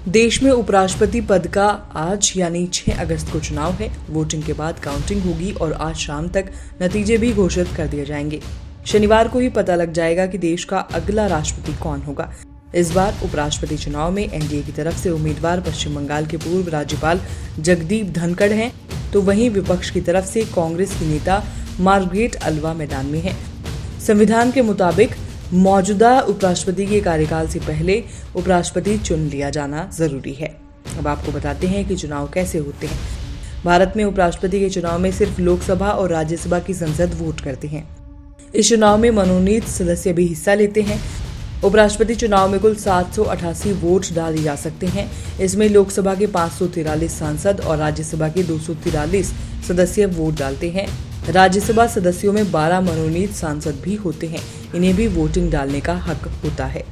देश में उपराष्ट्रपति पद का आज यानी 6 अगस्त को चुनाव है। वोटिंग के बाद काउंटिंग होगी और आज शाम तक नतीजे भी घोषित कर दिए जाएंगे। शनिवार को ही पता लग जाएगा कि देश का अगला राष्ट्रपति कौन होगा। इस बार उपराष्ट्रपति चुनाव में एनडीए की तरफ से उम्मीदवार पश्चिम बंगाल के पूर्व राज्यपाल जगदीप धनखड़ हैं, तो वहीं विपक्ष की तरफ से कांग्रेस की नेता मार्ग्रेट अल्वा मैदान में हैं। संविधान के मुताबिक मौजूदा उपराष्ट्रपति के कार्यकाल से पहले उपराष्ट्रपति चुन लिया जाना जरूरी है। अब आपको बताते हैं कि चुनाव कैसे होते हैं। भारत में उपराष्ट्रपति के चुनाव में सिर्फ लोकसभा और राज्यसभा की संसद वोट करते हैं। इस चुनाव में मनोनीत सदस्य भी हिस्सा लेते हैं। उपराष्ट्रपति चुनाव में कुल 788 वोट डाले जा सकते हैं। इसमें लोकसभा के 543 सांसद और राज्यसभा के 243 सदस्य वोट डालते हैं। राज्यसभा सदस्यों में 12 मनोनीत सांसद भी होते हैं। इन्हें भी वोटिंग डालने का हक होता है।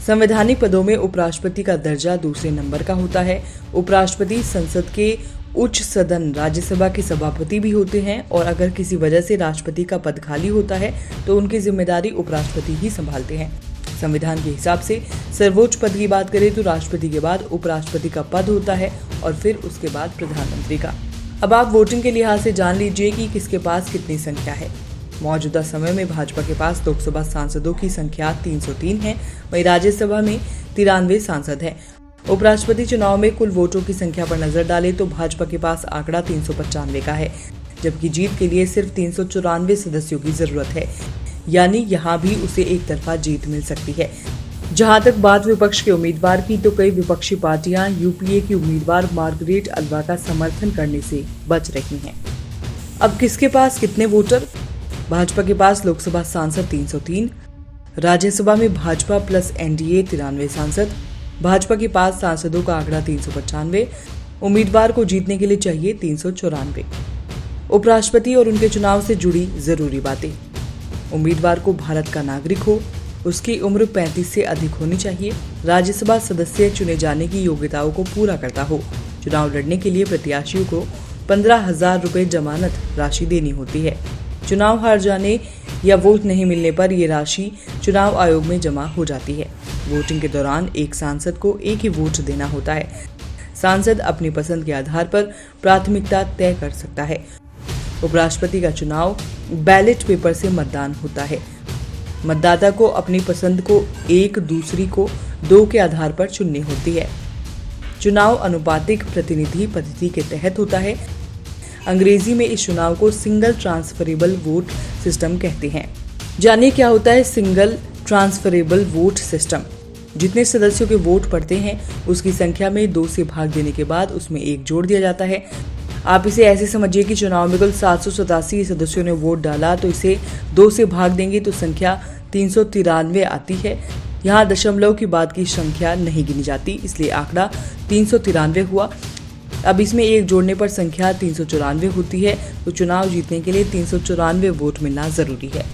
संवैधानिक पदों में उपराष्ट्रपति का दर्जा दूसरे नंबर का होता है। उपराष्ट्रपति संसद के उच्च सदन राज्यसभा के सभापति भी होते हैं और अगर किसी वजह से राष्ट्रपति का पद खाली होता है तो उनकी जिम्मेदारी उपराष्ट्रपति ही संभालते हैं। संविधान के हिसाब से सर्वोच्च पद की बात करें तो राष्ट्रपति के बाद उपराष्ट्रपति का पद होता है और फिर उसके बाद प्रधानमंत्री का। अब आप वोटिंग के लिहाज से जान लीजिए कि किसके पास कितनी संख्या है। मौजूदा समय में भाजपा के पास लोकसभा सांसदों की संख्या 303 है, वहीं राज्यसभा में 93 सांसद हैं। उपराष्ट्रपति चुनाव में कुल वोटों की संख्या पर नजर डालें तो भाजपा के पास आंकड़ा 395 का है, जबकि जीत के लिए सिर्फ 394 सदस्यों की जरूरत है, यानी यहाँ भी उसे एक तरफा जीत मिल सकती है। जहां तक बात विपक्ष के उम्मीदवार की, तो कई विपक्षी पार्टियां यूपीए की उम्मीदवार मार्ग्रेट अल्वा का समर्थन करने से बच रही हैं। अब किसके पास कितने वोटर? भाजपा के पास लोकसभा सांसद 303, राज्यसभा में भाजपा प्लस एनडीए 93 सांसद, भाजपा के पास सांसदों का आंकड़ा 395, उम्मीदवार को जीतने के लिए चाहिए 394। उपराष्ट्रपति और उनके चुनाव से जुड़ी जरूरी बातें। उम्मीदवार को भारत का नागरिक हो, उसकी उम्र 35 से अधिक होनी चाहिए, राज्यसभा सदस्य चुने जाने की योग्यताओं को पूरा करता हो। चुनाव लड़ने के लिए प्रत्याशियों को 15,000 रुपए जमानत राशि देनी होती है। चुनाव हार जाने या वोट नहीं मिलने पर ये राशि चुनाव आयोग में जमा हो जाती है। वोटिंग के दौरान एक सांसद को एक ही वोट देना होता है। सांसद अपनी पसंद के आधार पर प्राथमिकता तय कर सकता है। उपराष्ट्रपति का चुनाव बैलेट पेपर से मतदान होता है। मतदाता को अपनी पसंद को 1, दूसरी को 2 के आधार पर चुननी होती है। चुनाव अनुपातिक प्रतिनिधि पद्धति के तहत होता है। अंग्रेजी में इस चुनाव को सिंगल ट्रांसफरेबल वोट सिस्टम कहते हैं। जानिए क्या होता है सिंगल ट्रांसफरेबल वोट सिस्टम। जितने सदस्यों के वोट पड़ते हैं उसकी संख्या में 2 से भाग देने के बाद उसमें 1 जोड़ दिया जाता है। आप इसे ऐसे समझिए कि चुनाव में कुल 787 सदस्यों ने वोट डाला तो इसे 2 से भाग देंगे तो संख्या 393 आती है। यहाँ दशमलव के बाद की संख्या नहीं गिनी जाती, इसलिए आंकड़ा 393 हुआ। अब इसमें 1 जोड़ने पर संख्या 394 होती है, तो चुनाव जीतने के लिए 394 वोट मिलना जरूरी है।